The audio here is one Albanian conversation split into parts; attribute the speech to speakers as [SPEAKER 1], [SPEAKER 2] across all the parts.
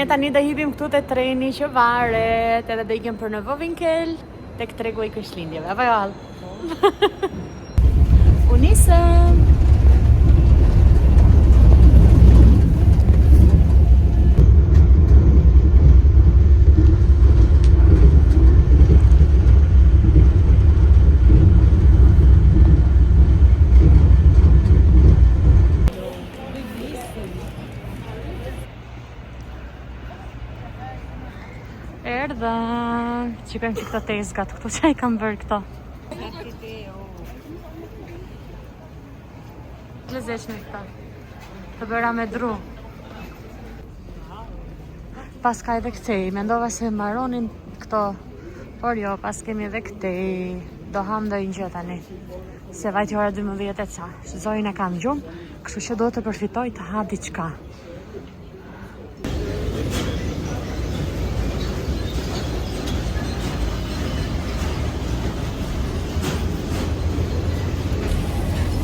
[SPEAKER 1] Ne tani do hipim këtu te treni që varet, edhe do ikim për në Vovinkel, tek tregu i Krishtlindjeve. Apo jo hall? U nisëm. Erdha, qikojmë që këto tezgat, këto që i kam bërë këto. Lezeshme këta, të bëra me dru. Pas ka edhe këtej, mendova se mbaronin këto, por jo, pas kemi edhe këtej. Do ham do i një tani, se vajti ora 12 e ca. Zojnë e kam gjumë, kështu që do të përfitoj të ha diçka.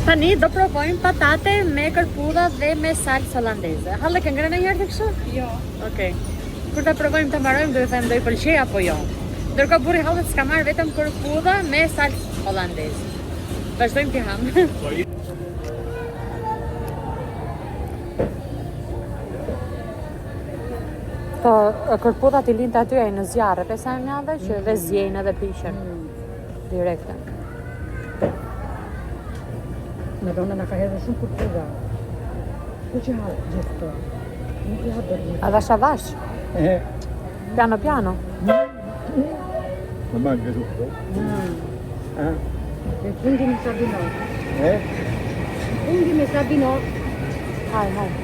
[SPEAKER 1] Tani do provojmë patate me kërpudha dhe me salsë holandeze. Halle ke ngrënë njërë të kështu? Jo. Okej. Kur ta provojmë të mbarojmë, do të them do i pëlqej apo jo. Ndërkohë burri hallet s'ka marrë vetëm kërpudha me salsë holandeze. Vazhdojmë të ham. Këto kërpudhat i linë aty ai në zjarre, pesa e mjave që dhe zjejnë edhe pishen. Direkte.
[SPEAKER 2] Madonna na ka hedhë shumë kërpudha. Po që ha gjithë këto. Nuk i ha dërë.
[SPEAKER 1] Avash avash. Piano piano.
[SPEAKER 3] Ma manca tutto?
[SPEAKER 2] E quindi mi sa di no. Quindi mi sa di no.
[SPEAKER 1] Haj, haj.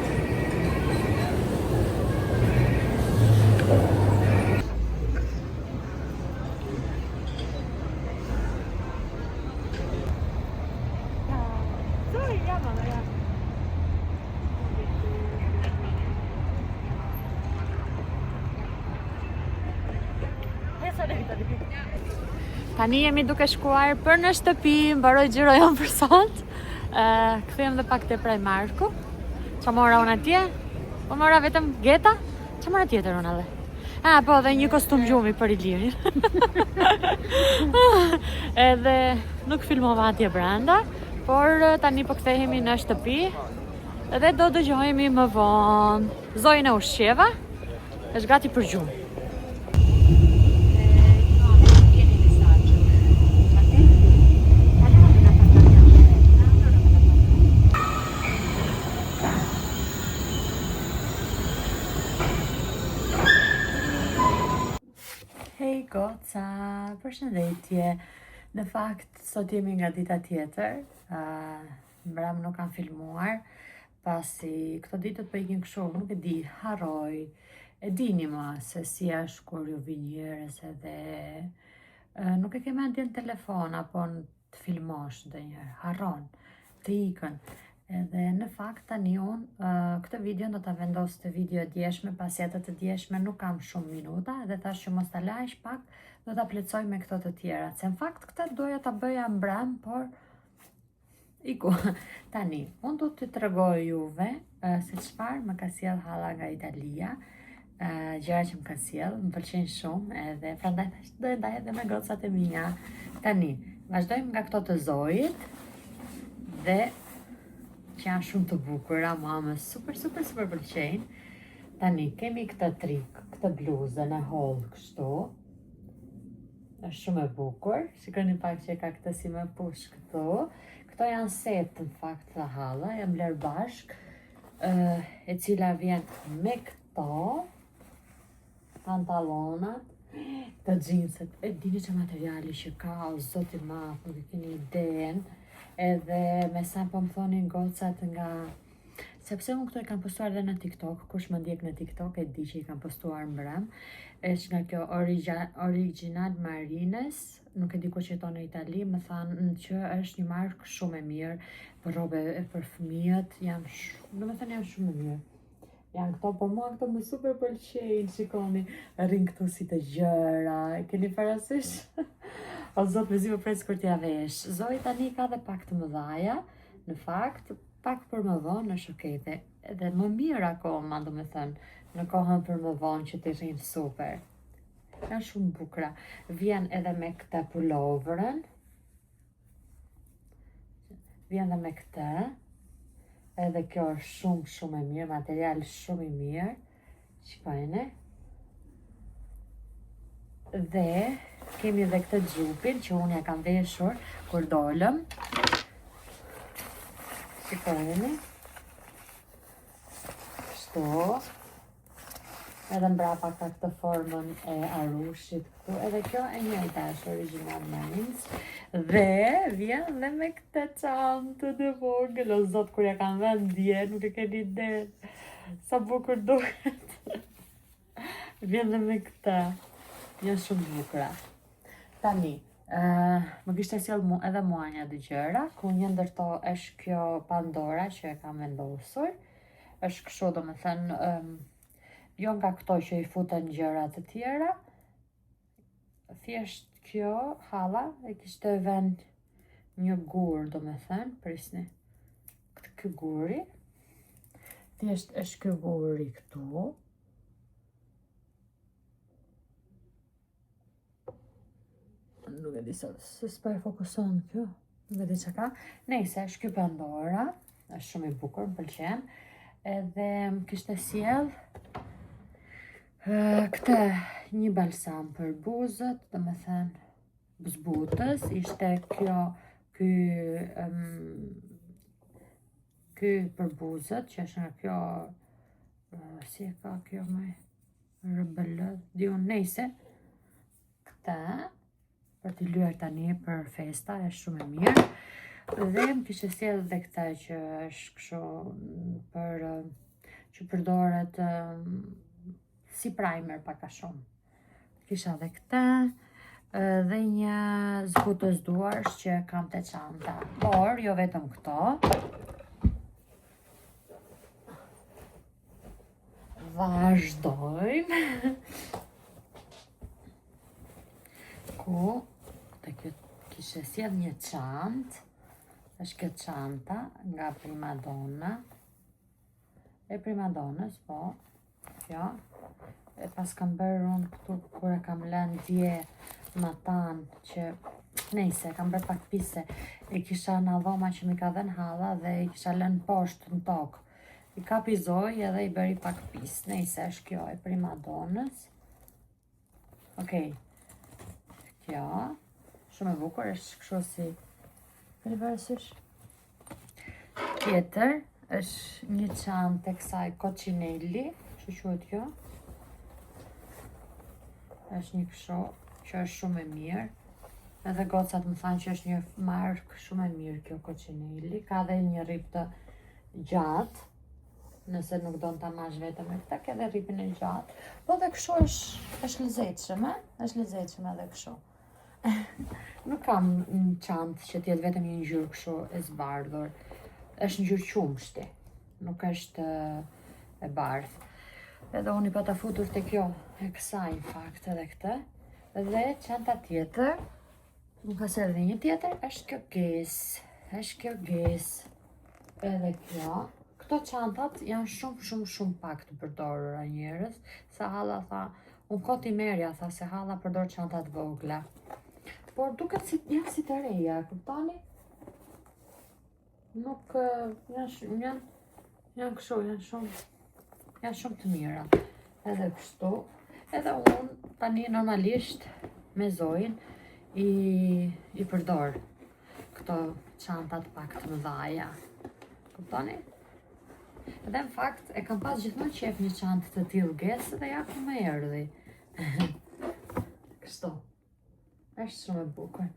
[SPEAKER 1] Tani jemi duke shkuar për në shtëpi, mbaroj xhiro jon për sot. Kthehem dhe pak te Primarku. Qa mora unë atje? Po mora vetëm geta? Qa mora tjetër unë edhe? Po dhe një kostum gjumi për Ilirin. Edhe nuk filmova atje brenda, por tani po kthehemi në shtëpi dhe do dëgjohemi më vonë. Zojën e ushqeva, është gati për gjumë. Hej goca, përshëndetje. Në fakt, sot jemi nga dita tjetër. Mbram nuk kam filmuar, pasi këto ditët po ikin kështu, nuk e di, harroj. E dini ma se si është kur ju vi njerëz edhe nuk e ke mendjen në telefon apo të filmosh ndonjëherë, harron, të ikën. Edhe në fakt tani unë këtë video do ta vendos të video e djeshme, pasi atë të djeshme nuk kam shumë minuta, edhe thash që mos ta lajsh pak, do ta plotësoj me këto të tjera. Se në fakt këtë doja ta bëja mbrëm, por iku. Tani, unë do të tregoj juve se çfarë më ka sjell halla nga Italia, gjëra që më ka sjell, më pëlqejnë shumë, edhe prandaj thash do e ndaj edhe me gocat e mia. Tani, vazhdojmë nga këto të Zojit dhe që janë shumë të bukura, mamë super pëlqejnë. Tani, kemi këtë trik, këtë bluzën e hollë kështu. Është shumë e bukur. Shikoni pak që ka këtë si me push këtu. Këto janë set në fakt të halla, jam bler bashk, e cila vjen me këto pantallonat, të xhinset. E dini që materiali që ka, o zoti madh, nuk e keni iden. Edhe me sa po më thonin gocat nga... Sepse unë këto i kam postuar dhe në TikTok, kush më ndjek në TikTok e di që i kam postuar mbrëm. Është nga kjo Original Marines, nuk e di ku që jeton në Itali, më thanë që është një markë shumë e mirë, për robe e për fëmijët, janë shumë e mirë. Janë këto, po mua këto më super pëlqejnë, shikoni, rrin këtu si të gjëra, e keni parasysh? O zot, me zi më presë kur t'ja vesh. Zoj tani ka dhe pak të mëdhaja, në fakt, pak për më vonë është okej, edhe më mirë akoma, do me thënë, në kohën për më vonë që t'i rrinë super. Janë shumë bukra. Vjen edhe me këtë pulloverën. Vjen edhe me këtë. Edhe kjo është shumë e mirë, material shumë i mirë. Shikojeni. Dhe kemi edhe këtë xhupin që unë ja kam veshur kur dolëm. Shikojeni. Kështu. Edhe mbrapa ka këtë formën e arushit këtu. Edhe kjo e njëjta është original Marines. Dhe vjen dhe me këtë çantë të vogël. O zot, kur ja kam vënë dje, nuk e keni ide sa bukur duket. Vjen dhe me këtë. Janë shumë bukura. Tani, më kishte sjell edhe mua një dy gjëra, ku një ndërto është kjo Pandora që e kam vendosur. Është kështu, domethënë, jo nga këto që i futen gjëra të tjera. Thjesht kjo halla e kishte vend një gur, domethënë, prisni. Ky guri. Thjesht është ky guri këtu. Nuk e di se s'po e fokuson kjo. Nuk e di çka ka. Nëse është ky Pandora, është shumë i bukur, më pëlqen. Edhe më kishte sjell këtë një balsam për buzët, domethënë zbutës, ishte ky për buzët, që është nga kjo, si e ka kjo me rebelë, diun nejse, këta, për t'i lyer tani për festa, është shumë e mirë. Dhe më kishte sjell edhe këta që është kështu për që përdoret si primer pak a shumë. Kisha edhe këta dhe një zbutës duarsh që kam te çanta. Por jo vetëm këto. Vazhdojmë. Ku të kishe sjell një çantë. Është kjo çanta nga Primadonna. E Primadonës, po. Kjo. E pas kam bërë unë këtu kur e kam lënë dje matan që nejse, kam bërë pak pise. E kisha në dhoma që mi ka dhenë halla dhe i kisha lënë poshtë në tokë. I kapizoj edhe i bëri pak pis. Nejse, është kjo e Primadonës. Okej. Kjo. Shumë e bukur, është kështu si përvërësysh. Tjetër, është një çantë e kësaj Coccinelli, që quhet kjo. Është një kështu, që është shumë e mirë. Edhe gocat më thanë që është një markë shumë e mirë kjo Coccinelli. Ka dhe një rip të gjatë. Nëse nuk do në ta mash vetëm me këta, ke dhe ripin e gjatë. Po dhe kështu është lezetshëm, është lezetshëm edhe kështu. Nuk kam një çantë që t'jetë vetëm një ngjyrë kështu e zbardhur. Është ngjyrë qumshti, nuk është e bardhë. Edhe unë i pata futur te kjo e kësaj në fakt edhe këtë. Dhe çanta tjetër, nuk ka se edhe një tjetër, është kjo gesë. Është kjo gesë. Edhe kjo. Këto çantat janë shumë pak të përdorura njerëz. Sa halla tha, unë koti merja tha se halla përdor çantat vogla. Por duket si janë si të reja, kuptoni? Nuk janë kështu, janë shumë të mira. Edhe kështu. Edhe unë tani normalisht me Zojin i përdor këto çantat pak të mëdhaja. Kuptoni? Edhe në fakt e kam pas gjithmonë qef një çantë të tillë gesë dhe ja ku më erdhi. Kështu. Është shumë e bukur.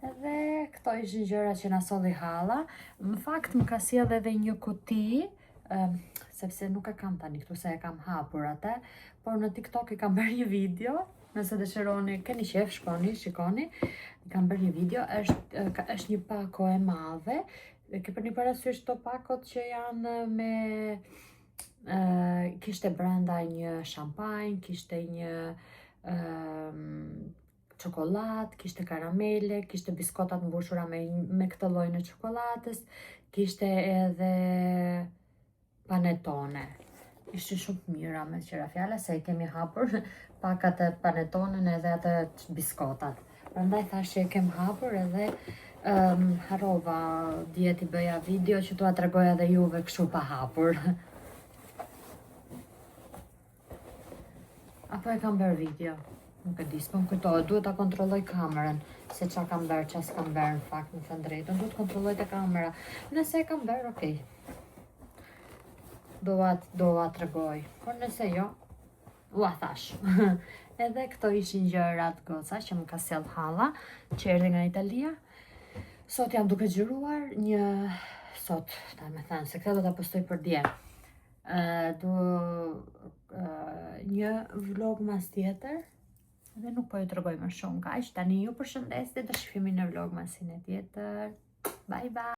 [SPEAKER 1] Edhe këto ishin gjëra që na solli halla. Në fakt më ka sjell edhe një kuti, sepse nuk e kam tani këtu se e kam hapur atë, por në TikTok e kam bërë një video. Nëse dëshironi, keni qef, shkoni, shikoni. Kam bërë një video, është një pako e madhe. Ke për një parasysh të pakot që janë me... kishte brenda një shampanjë, kishte një çokoladë, kishte karamele, kishte biskotat mbushura me këtë lloj në çokoladës, kishte edhe panetone. ishte shumë të mira me qira fjala se i kemi hapur pak atë panetonën edhe atë biskotat. Prandaj thash që e kem hapur edhe harrova dje t'i bëja video që t'ua tregoj edhe juve kështu pa hapur. Apo e kam bërë video? Nuk e di, s'pëm kujtohet, duhet ta kontrolloj kamerën, se qa kam bërë, qa s'kam bërë në fakt, në thënë drejtën, duhet kontrolloj të kamera. Nëse e kam bërë, okej. Dova tregoj, por nëse jo, ua thash. Edhe këto ishin gjërat goca që më ka sjell Halla, që erdhi nga Italia. Sot jam duke xhiruar sot, ta me thënë, se këtë do ta postoj për dje. Një vlog mas tjetër, dhe nuk po ju tregoj më shumë kaq. Tani ju përshëndes dhe do shihemi në vlog masin e tjetër. Bye bye.